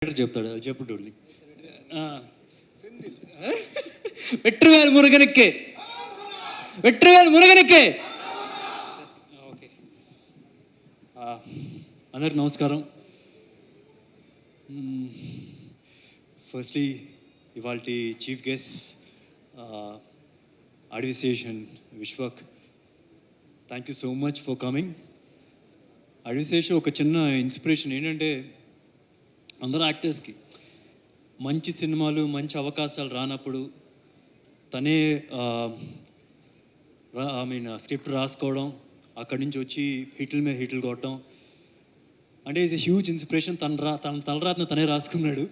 చెప్తాడు చెప్పుటోళ్ళని వెట్రివేలు మురుగనిక్కే వెట్రివేలు మురుగనిక్కే. ఓకే, అందరికి నమస్కారం. ఫస్ట్లీ ఇవాళ chief guest Adivi Sesh Vishwak, thank you so much for coming. Adivi Sesh ఒక చిన్న ఇన్స్పిరేషన్ ఏంటంటే, అందరూ యాక్టర్స్కి మంచి సినిమాలు మంచి అవకాశాలు రానప్పుడు తనే స్క్రిప్ట్ రాసుకోవడం, అక్కడి నుంచి వచ్చి హిట్ల మీద హిట్లు కొట్టడం అంటే ఈజ్ ఎ హ్యూజ్ ఇన్స్పిరేషన్. తన తలరాతను తనే రాసుకున్నాడు.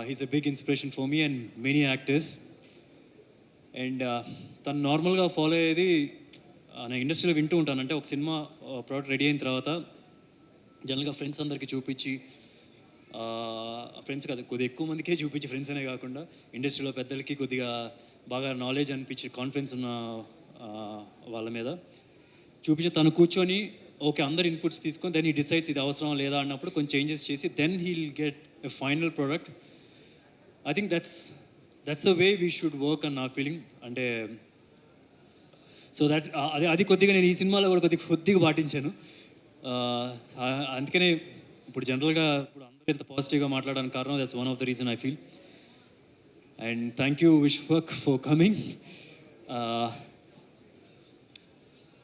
He's a big inspiration for me and many actors. And తను నార్మల్గా ఫాలో అయ్యేది నేను ఇండస్ట్రీలో వింటూ ఉంటాను. అంటే ఒక సినిమా ప్రోడక్ట్ రెడీ అయిన తర్వాత జనరల్గా ఫ్రెండ్స్ అందరికీ చూపించి, ఫ్రెండ్స్ కదా కొద్దిగా ఎక్కువ మందికే చూపించి, ఫ్రెండ్స్ అనే కాకుండా ఇండస్ట్రీలో పెద్దలకి కొద్దిగా బాగా నాలెడ్జ్ అనిపించి, కాన్ఫిడెన్స్ ఉన్న వాళ్ళ మీద చూపించి తను కూర్చొని ఓకే అందరు ఇన్పుట్స్ తీసుకొని దెన్ హీ డిసైడ్స్ ఇది అవసరం లేదా అన్నప్పుడు కొంచెం చేంజెస్ చేసి then he will get a final product. I think that's the way we should work అన్ నా ఫీలింగ్. అంటే సో దట్ అది కొద్దిగా నేను ఈ సినిమాలో కూడా కొద్దిగా పాటించాను. అందుకనే ఇప్పుడు జనరల్గా ఇప్పుడు అందరూ ఇంత పాజిటివ్గా మాట్లాడడానికి కారణం that's one of the reason I feel. And thank you Vishwak for coming.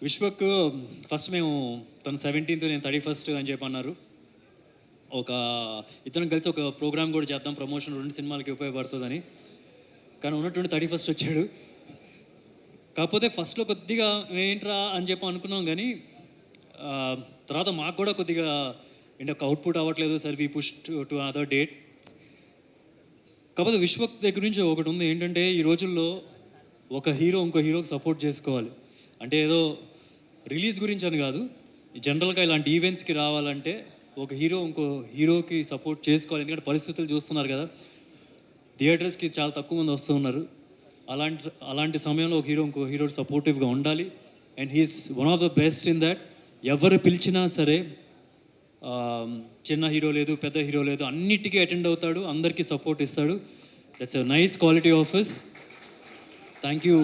Vishwak first మేము తను 17th నేను 31st అని చెప్పి అన్నారు. ఇద్దరం కలిసి ఒక ప్రోగ్రామ్ కూడా చేద్దాం, ప్రమోషన్ 2 సినిమాలకి ఉపయోగపడుతుందని. కానీ ఉన్నటువంటి 31st వచ్చాడు. కాకపోతే ఫస్ట్లో కొద్దిగా ఏంట్రా అని చెప్పి అనుకున్నాం, కానీ తర్వాత మాకు కూడా కొద్దిగా ఒక అవుట్పుట్ అవ్వట్లేదు. సరే we push to another date. కాకపోతే విశ్వక్ దగ్గర నుంచి ఒకటి ఉంది ఏంటంటే, ఈ రోజుల్లో ఒక హీరో ఇంకో హీరోకి సపోర్ట్ చేసుకోవాలి. అంటే ఏదో రిలీజ్ గురించి అని కాదు, జనరల్గా ఇలాంటి ఈవెంట్స్కి రావాలంటే ఒక హీరో ఇంకో హీరోకి సపోర్ట్ చేసుకోవాలి. ఎందుకంటే పరిస్థితులు చూస్తున్నారు కదా, థియేటర్స్కి చాలా తక్కువ మంది వస్తూ ఉన్నారు. అలాంటి సమయంలో ఒక హీరో ఇంకో హీరో సపోర్టివ్గా ఉండాలి. And he's one of the best in that. ఎవరు పిలిచినా సరే, చిన్న హీరో లేదు పెద్ద హీరో లేదు, అన్నిటికీ అటెండ్ అవుతాడు, అందరికీ సపోర్ట్ ఇస్తాడు. That's a nice quality of his. Thank you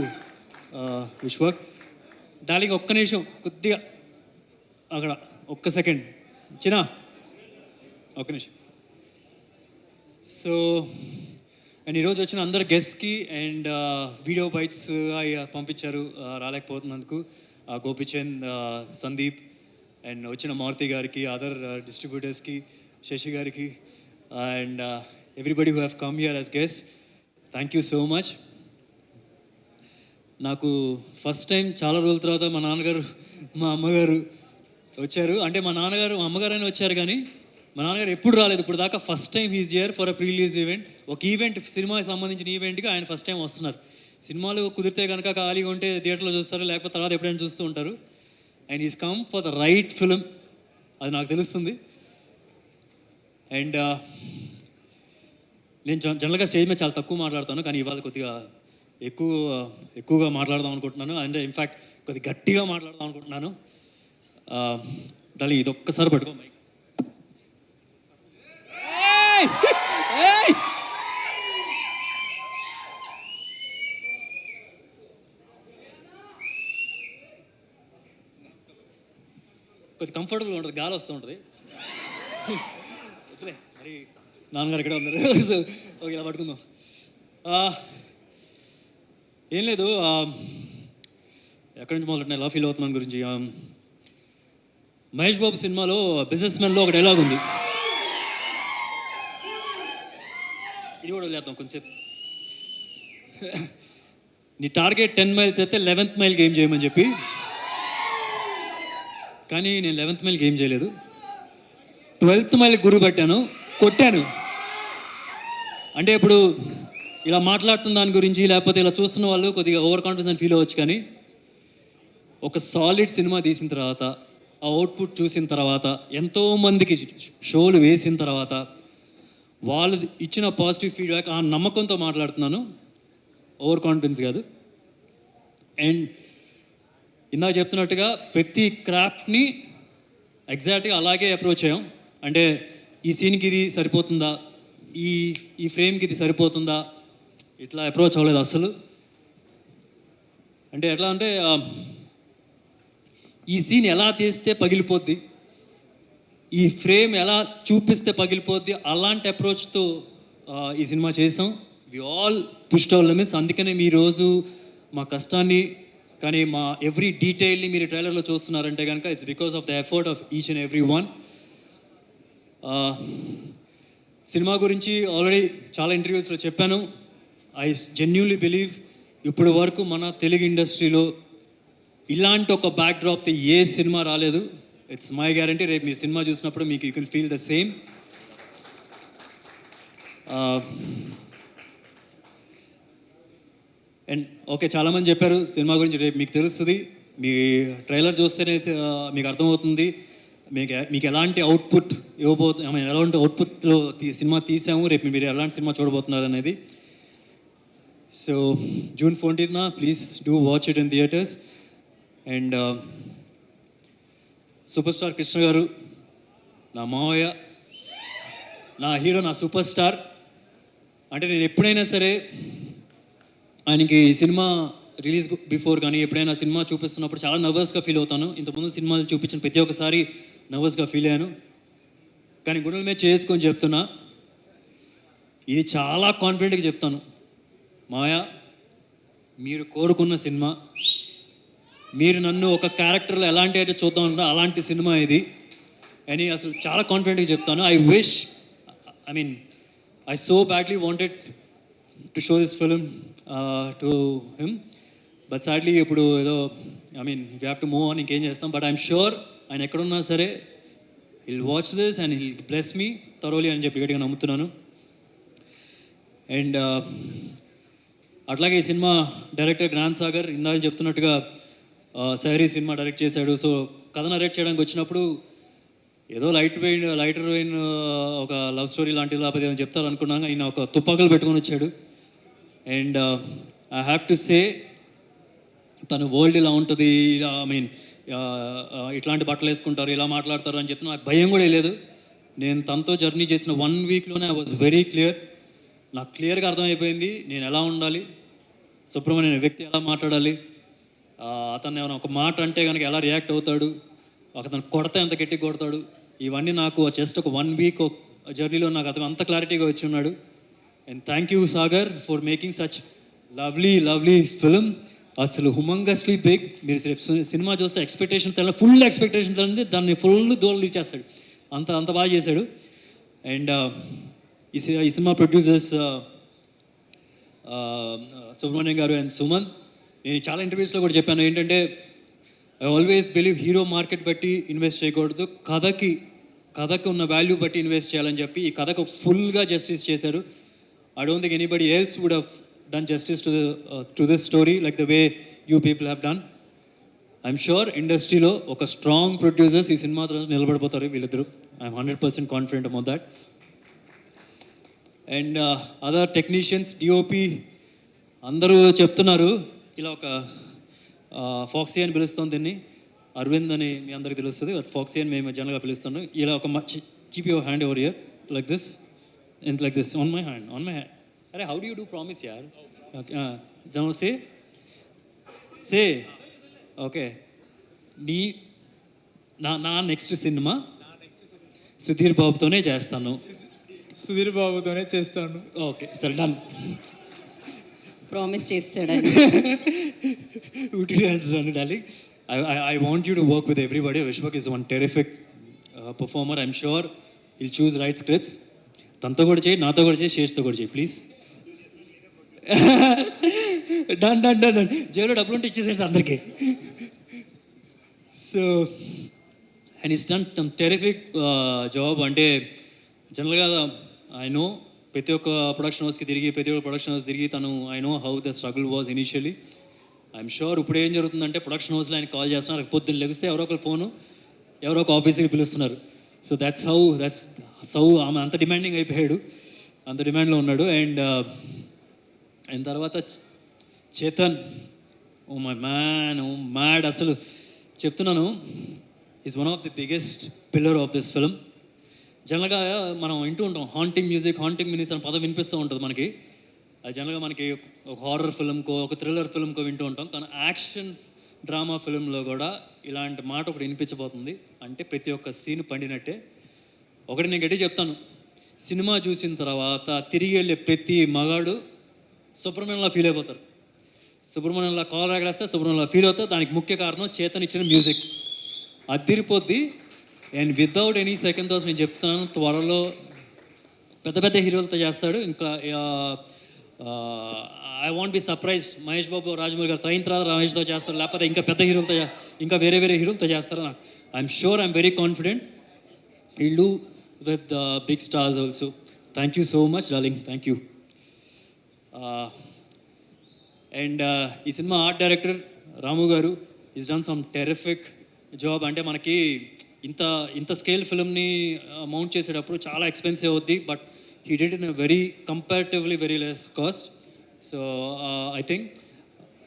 Vishwak. Darling ఒక్క నిమిషం, కొద్దిగా అక్కడ ఒక్క సెకండ్ చిన్న ఒక్క నిమిషం. సో అండ్ ఈరోజు వచ్చిన అందరు గెస్ట్కి అండ్ వీడియో బైట్స్ పంపించారు రాలేకపోతున్నందుకు, గోపిచంద్, సందీప్ అండ్ వచ్చిన మారుతి గారికి, అదర్ డిస్ట్రిబ్యూటర్స్కి, శశి గారికి and everybody who have come here as guest, thank you so much. నాకు ఫస్ట్ టైం చాలా రోజుల తర్వాత మా నాన్నగారు మా అమ్మగారు వచ్చారు. అంటే మా నాన్నగారు మా అమ్మగారు అని వచ్చారు, కానీ మా నాన్నగారు ఎప్పుడు రాలేదు ఇప్పుడు దాకా. First time he's here for a pre release event. ఒక ఈవెంట్, సినిమాకి సంబంధించిన ఈవెంట్కి ఆయన ఫస్ట్ టైం వస్తున్నారు. సినిమాలు కుదిరితే కనుక ఖాళీగా ఉంటే థియేటర్లో చూస్తారు, లేకపోతే తర్వాత ఎప్పుడైనా చూస్తూ ఉంటారు. And is come for the right film, అది నాకు తెలుస్తుంది. అండ్ నేను జనరల్గా స్టేజ్ మీద చాలా తక్కువ మాట్లాడతాను, కానీ ఇవాళ కొద్దిగా ఎక్కువగా మాట్లాడదాం అనుకుంటున్నాను. అండ్ ఇన్ఫ్యాక్ట్ కొద్దిగా గట్టిగా మాట్లాడదాం అనుకుంటున్నాను. డాలి ఇది ఒక్కసారి పట్టుకో మైక్. కొద్దిగా కంఫర్టబుల్గా ఉంటుంది, గాలి వస్తూ ఉంటుంది. వద్దులే మరి, నాన్నగారు ఎక్కడ ఉన్నారు. సో ఓకే, ఇలా పట్టుకుందాం. ఏం లేదు, ఎక్కడి నుంచి మొదలెట్టిన ఎలా ఫీల్ అవుతున్నాను గురించి. మహేష్ బాబు సినిమాలో బిజినెస్ మ్యాన్లో ఒక డైలాగ్ ఉంది, ఇది కూడా వదిలేద్దాం కొంచెంసేపు. నీ టార్గెట్ 10 మైల్స్ అయితే 11th మైల్ గేమ్ చేయమని చెప్పి. కానీ నేను 11th మైల్ గేమ్ చేయలేదు, 12th మైల్ గురి పట్టాను, కొట్టాను. అంటే ఇప్పుడు ఇలా మాట్లాడుతున్న దాని గురించి, లేకపోతే ఇలా చూస్తున్న వాళ్ళు కొద్దిగా ఓవర్ కాన్ఫిడెన్స్ ఫీల్ అవ్వచ్చు, కానీ ఒక సాలిడ్ సినిమా తీసిన తర్వాత, ఆ అవుట్పుట్ చూసిన తర్వాత, ఎంతోమందికి షోలు వేసిన తర్వాత వాళ్ళు ఇచ్చిన పాజిటివ్ ఫీడ్బ్యాక్, ఆ నమ్మకంతో మాట్లాడుతున్నాను, ఓవర్ కాన్ఫిడెన్స్ కాదు. అండ్ ఇందాక చెప్తున్నట్టుగా ప్రతి క్రాఫ్ట్ని ఎగ్జాక్ట్గా అలాగే అప్రోచ్ అయ్యాం. అంటే ఈ సీన్కి ఇది సరిపోతుందా, ఈ ఈ ఫ్రేమ్కి ఇది సరిపోతుందా, ఇట్లా అప్రోచ్ అవ్వలేదు అసలు. అంటే ఎట్లా అంటే ఈ సీన్ ఎలా తీస్తే పగిలిపోద్ది, ఈ ఫ్రేమ్ ఎలా చూపిస్తే పగిలిపోద్ది, అలాంటి అప్రోచ్తో ఈ సినిమా చేసాం. We all pushed our limits. అందుకనే మీ రోజు మా కష్టాన్ని కానీ మా ఎవ్రీ డీటెయిల్ని మీరు ట్రైలర్లో చూస్తున్నారంటే కనుక it's because of the effort of each and every one. Cinema గురించి ఆల్రెడీ చాలా ఇంటర్వ్యూస్లో చెప్పాను. ఐ జెన్యూన్లీ బిలీవ్ ఇప్పుడు వరకు మన తెలుగు ఇండస్ట్రీలో ఇలాంటి ఒక బ్యాక్ డ్రాప్తో ఏ సినిమా రాలేదు. It's my guarantee. రేపు మీరు సినిమా చూసినప్పుడు మీకు you can feel the same. And okay, చాలామంది చెప్పారు సినిమా గురించి, రేపు మీకు తెలుస్తుంది. మీ ట్రైలర్ చూస్తేనే మీకు అర్థమవుతుంది మీకు ఎలాంటి అవుట్పుట్ ఎలాంటి అవుట్పుట్లో సినిమా తీసాము, రేపు మీరు ఎలాంటి సినిమా చూడబోతున్నారు అనేది. So June 14th please do watch it in theatres. And super star Krishna గారు నా మావయ్య, నా హీరో, నా సూపర్ స్టార్. అంటే నేను ఎప్పుడైనా సరే ఆయనకి సినిమా రిలీజ్ బిఫోర్ కానీ ఎప్పుడైనా సినిమా చూపిస్తున్నప్పుడు చాలా నర్వస్గా ఫీల్ అవుతాను. ఇంతకుముందు సినిమాలు చూపించిన ప్రతి ఒక్కసారి నర్వస్గా ఫీల్ అయ్యాను. కానీ గుండెల మీద చేసుకొని చెప్తున్నా, ఇది చాలా కాన్ఫిడెంట్గా చెప్తాను, మాయా మీరు కోరుకున్న సినిమా, మీరు నన్ను ఒక క్యారెక్టర్లో ఎలాంటి అయితే చూద్దాం అనుకుంటా అలాంటి సినిమా ఇది అని అసలు చాలా కాన్ఫిడెంట్గా చెప్తాను. I so badly wanted to show this film to him, but sadly ఇప్పుడు ఏదో we have to move on, ఇంకేం చేస్తాం. బట్ ఐఎమ్ షూర్ ఆయన ఎక్కడున్నా సరే will watch this and will bless me thoroughly అని చెప్పి గట్టిగా నమ్ముతున్నాను. అండ్ అట్లాగే ఈ సినిమా డైరెక్టర్ జ్ఞాన్ సాగర్ ఇందాక చెప్తున్నట్టుగా సైరీ సినిమా డైరెక్ట్ చేశాడు. సో కథ నరేట్ చేయడానికి వచ్చినప్పుడు ఏదో లైటర్ వెయిన్ ఒక లవ్ స్టోరీ లాంటిది లేకపోతే ఏమైనా చెప్తారు అనుకున్నాను. ఆయన ఒక తుపాకులు పెట్టుకొని వచ్చాడు. And I have to say తన వరల్డ్ ఇలా ఉంటుంది, ఇట్లాంటి బట్టలు వేసుకుంటారు, ఇలా మాట్లాడతారు అని చెప్తే నాకు భయం కూడా లేదు. నేను తనతో జర్నీ చేసిన 1 వీక్లోనే ఐ వాజ్ వెరీ క్లియర్. నాకు క్లియర్గా అర్థమైపోయింది నేను ఎలా ఉండాలి, సుబ్రహ్మణ్యం వ్యక్తి ఎలా మాట్లాడాలి, అతను ఏమైనా ఒక మాట అంటే కనుక ఎలా రియాక్ట్ అవుతాడు, అతను కొడితే ఎంత గట్టి కొడతాడు, ఇవన్నీ నాకు జస్ట్ ఒక 1 వీక్ జర్నీలో నాకు అతను అంత క్లారిటీగా వచ్చి ఉన్నాడు. And thank you Sagar for making such lovely film. అసలు హుమంగస్లీ బిగ్. మీరు సినిమా చూస్తే ఫుల్ ఎక్స్పెక్టేషన్ తెలియదు, దాన్ని ఫుల్ దూరం ఇచ్చేస్తాడు, అంత బాగా చేశాడు. అండ్ ఈ సినిమా ప్రొడ్యూసర్స్ సుబ్రహ్మణ్యం గారు అండ్ సుమన్. నేను చాలా ఇంటర్వ్యూస్లో కూడా చెప్పాను ఏంటంటే I always believe hero market బట్టి ఇన్వెస్ట్ చేయకూడదు, కథకు ఉన్న వాల్యూ బట్టి ఇన్వెస్ట్ చేయాలని చెప్పి ఈ కథకు ఫుల్గా జస్టిస్ చేశారు. I don't think anybody else would have done justice to this story like the way you people have done. I'm sure ఇండస్ట్రీలో ఒక స్ట్రాంగ్ ప్రొడ్యూసర్స్ ఈ సినిమా తర్వాత నిలబడిపోతారు వీళ్ళిద్దరు. I'm 100% confident about that. And other technicians, DOP అందరూ చెప్తున్నారు ఇలా ఒక ఫాక్సీ అని పిలుస్తాం దీన్ని, అరవింద్ అని మీ అందరికి తెలుస్తుంది, ఫాక్సీ అని మేము జనరల్గా పిలుస్తాను. ఇలా ఒక keep your hand over here like this and like this on my hand. అరే how do you do promise యార్? Okay say okay. నా నెక్స్ట్ సినిమా సుధీర్ బాబుతోనే చేస్తాను. ఓకే సరే డన్. ప్రామిస్ చేస్తాడని darling. I want you to work with everybody. Vishwak is one terrific performer. I'm sure he'll choose right scripts. తనతో కూడా చేయి, నాతో కూడా చేయి, శేష్తో కూడా చేయి please. Done done done done. జైల్లో డబ్బులు ఉంటే ఇచ్చేసాడు అందరికీ. So and is done some terrific job. అంటే జనరల్గా ఐ నో ప్రతి ఒక్క ప్రొడక్షన్ హౌస్కి తిరిగి తను I know how the struggle was initially. I'm sure ఇప్పుడు ఏం జరుగుతుందంటే ప్రొడక్షన్ హౌస్లో ఆయన కాల్ చేస్తున్నారు, పొద్దున్న లెగిస్తే ఎవరో ఒకరు ఫోను, ఎవరో ఒక ఆఫీస్కి పిలుస్తున్నారు. సో దట్స్ హౌ ఆమె అంత డిమాండింగ్ అయిపోయాడు, అంత డిమాండ్లో ఉన్నాడు. అండ్ ఆయన తర్వాత Chetan, oh my man, oh mad. అసలు చెప్తున్నాను, is one of the biggest pillar of this film. జనరల్గా మనం వింటూ ఉంటాం హాంటింగ్ మ్యూజిక్ అనే పదం వినిపిస్తూ ఉంటుంది మనకి. అది జనరల్గా మనకి ఒక హారర్ ఫిల్మ్కో ఒక థ్రిల్లర్ ఫిల్మ్కో వింటూ ఉంటాం. కానీ యాక్షన్స్ డ్రామా ఫిల్మ్లో కూడా ఇలాంటి మాట ఒకటి వినిపించబోతుంది. అంటే ప్రతి ఒక్క సీన్ పండినట్టే. ఒకటి నేను గట్టి చెప్తాను, సినిమా చూసిన తర్వాత తిరిగి వెళ్ళే ప్రతి మగాడు సుబ్రహ్మణ్యంలా ఫీల్ అయిపోతారు. సుబ్రహ్మణ్యంలా కాల్ రాగరేస్తే సుబ్రహ్మణ్యంలా ఫీల్ అవుతారు. దానికి ముఖ్య కారణం చేతన్ ఇచ్చిన మ్యూజిక్. అద్దిరిపోద్ది. And without any second thoughts నేను చెప్తున్నాను, త్వరలో పెద్ద పెద్ద హీరోలతో చేస్తాడు. ఇంకా I want be surprise, Mahesh Babu Rajamouli garu అయిన తర్వాత రమేష్తో చేస్తారు, లేకపోతే ఇంకా పెద్ద హీరోలతో ఇంకా వేరే హీరోలతో చేస్తారు. I'm sure, I'm very confident he'll do with big stars also. Thank you so much, darling. Thank you. And ఈ సినిమా ఆర్ట్ డైరెక్టర్ రాము గారు is done some terrific job. అంటే మనకి ఇంత స్కేల్ ఫిల్మ్ని మౌంట్ చేసేటప్పుడు చాలా ఎక్స్పెన్సివ్ అవుద్ది, but he did in very comparatively very less cost. So I think,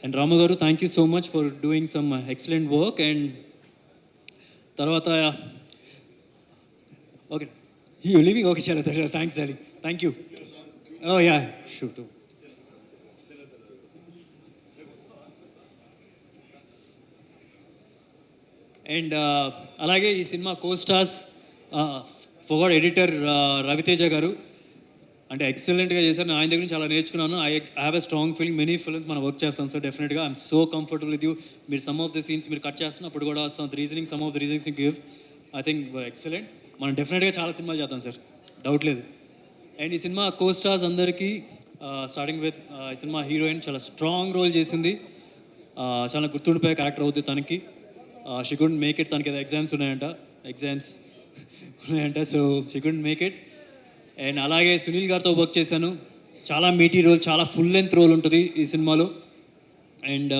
and Ramu garu thank you so much for doing some excellent work. And తర్వాత okay, you living, okay, చాలా thanks darling, thank you. Oh yeah, shoot. And అలాగే ఈ cinema costars ఫోగడ్ editor Ravi Teja garu అంటే ఎక్సలెంట్గా చేశారు. నేను ఆయన దగ్గర నుంచి చాలా నేర్చుకున్నాను. I have a strong feeling, many films మనం వర్క్ చేస్తాం సార్. డెఫినెట్గా I'm so comfortable with you. మీరు సమ్ ఆఫ్ ద సీన్స్ మీరు కట్ చేస్తున్నప్పుడు కూడా some of the reasonings you give, I think excellent. మనం డెఫినెట్గా చాలా సినిమాలు చేద్దాం సార్, డౌట్ లేదు. అండ్ ఈ సినిమా కోస్టార్స్ అందరికీ స్టార్టింగ్ విత్ ఈ సినిమా హీరోయిన్ చాలా స్ట్రాంగ్ రోల్ చేసింది. చాలా గుర్తుండిపోయే క్యారెక్టర్ అవుతుంది తనకి. షీ కుడెంట్ మేక్ ఇట్, తనకి ఏదో ఎగ్జామ్స్ ఉన్నాయంట, so she couldn't make it. And అలాగే సునీల్ గారితో వర్క్ చేశాను. చాలా మీటీ రోల్, చాలా ఫుల్ లెంత్ రోల్ ఉంటుంది ఈ సినిమాలో. And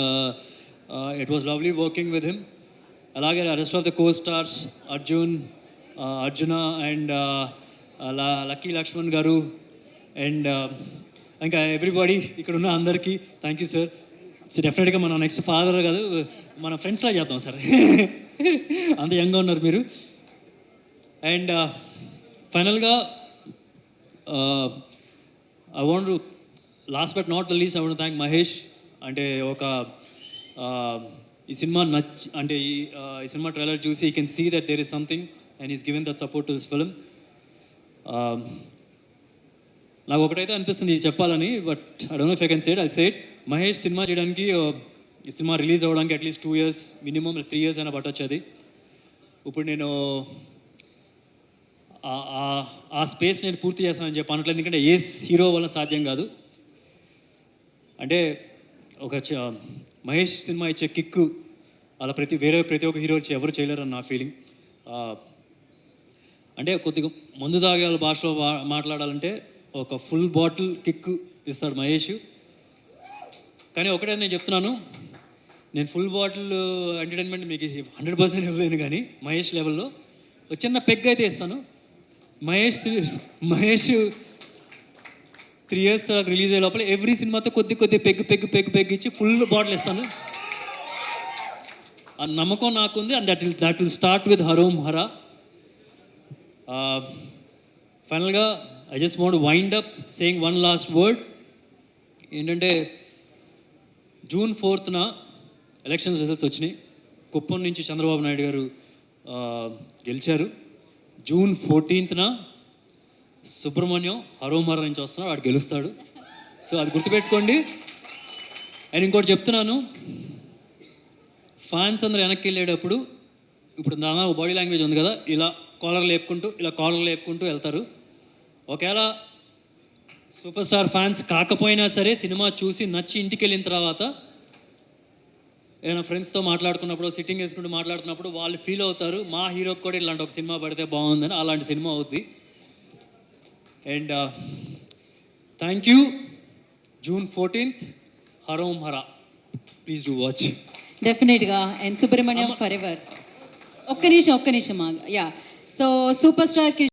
it was lovely working with him. అలాగే rest of the co stars Arjuna and Lucky Lakshman garu and ఇంకా ఎవ్రీబడి ఇక్కడ ఉన్న అందరికీ థ్యాంక్ యూ సార్. సో డెఫినెట్గా మన నెక్స్ట్ ఫాదర్ కాదు, మన ఫ్రెండ్స్లా చేద్దాం సార్. అంత యంగ్గా ఉన్నారు మీరు. అండ్ ఫైనల్గా I want to last but not the least I want thank Mahesh. అంటే ఒక ఈ సినిమా అంటే ఈ సినిమా ట్రైలర్ చూసి you can see that there is something and is given that support to this film. నాకు ఒకటైతే అనిపిస్తుంది ఇది చెప్పాలని, but I don't know if I can say it, I'll say it. Mahesh సినిమా చేయడానికి ఈ సినిమా రిలీజ్ అవ్వడానికి అట్లీస్ట్ 2 years మినిమం, 3 years అయినా పట్టొచ్చు. అది ఇప్పుడు నేను ఆ స్పేస్ నేను పూర్తి చేస్తానని చెప్పి అనట్లేదు, ఎందుకంటే ఏ హీరో వల్ల సాధ్యం కాదు. అంటే ఒక మహేష్ సినిమా ఇచ్చే కిక్కు అలా ప్రతి ఒక్క హీరో వచ్చి ఎవరు చేయలేరని నా ఫీలింగ్. అంటే కొద్దిగా మందు తాగే భాషలో మాట్లాడాలంటే ఒక ఫుల్ బాటిల్ కిక్ ఇస్తాడు మహేష్. కానీ ఒకటే నేను చెప్తున్నాను, నేను ఫుల్ బాటిల్ ఎంటర్టైన్మెంట్ మీకు 100% ఇవ్వలేను, కానీ మహేష్ లెవెల్లో ఒక చిన్న పెగ్ అయితే ఇస్తాను. మహేష్ 3 years తర్వాత రిలీజ్ అయ్యే లోపల ఎవ్రీ సినిమాతో కొద్ది పెగ్ ఇచ్చి ఫుల్ బాటిల్ ఇస్తాను. ఆ నమ్మకం నాకుంది. And that will start with Harom Hara. ఫైనల్గా I just want wind up saying one last word. ఏంటంటే June 4th ఎలక్షన్స్ రిజల్ట్స్ వచ్చినాయి. కుప్పం నుంచి చంద్రబాబు నాయుడు గారు గెలిచారు. June 14th సుబ్రహ్మణ్యం హరోమర నుంచి వస్తున్నాడు, వాడు గెలుస్తాడు. సో అది గుర్తుపెట్టుకోండి. అండ్ ఇంకోటి చెప్తున్నాను, ఫ్యాన్స్ అందరూ వెనక్కి వెళ్ళేటప్పుడు ఇప్పుడు దాని బాడీ లాంగ్వేజ్ ఉంది కదా, ఇలా కాలర్ లేపుకుంటూ వెళ్తారు. ఒకవేళ సూపర్ స్టార్ ఫ్యాన్స్ కాకపోయినా సరే సినిమా చూసి నచ్చి ఇంటికి వెళ్ళిన తర్వాత ఏదైనా ఫ్రెండ్స్తో మాట్లాడుకున్నప్పుడు, సిట్టింగ్ వేసుకుంటూ మాట్లాడుతున్నప్పుడు వాళ్ళు ఫీల్ అవుతారు, మా హీరోకి కూడా ఇలాంటి ఒక సినిమా పడితే బాగుందని. అలాంటి సినిమా అవుద్ది. And thank you. June 14th Harom Hara, please do watch. డెఫినెట్గా. And Subrahmanyam for ever. ఒక్క నిమిషం యా. So super star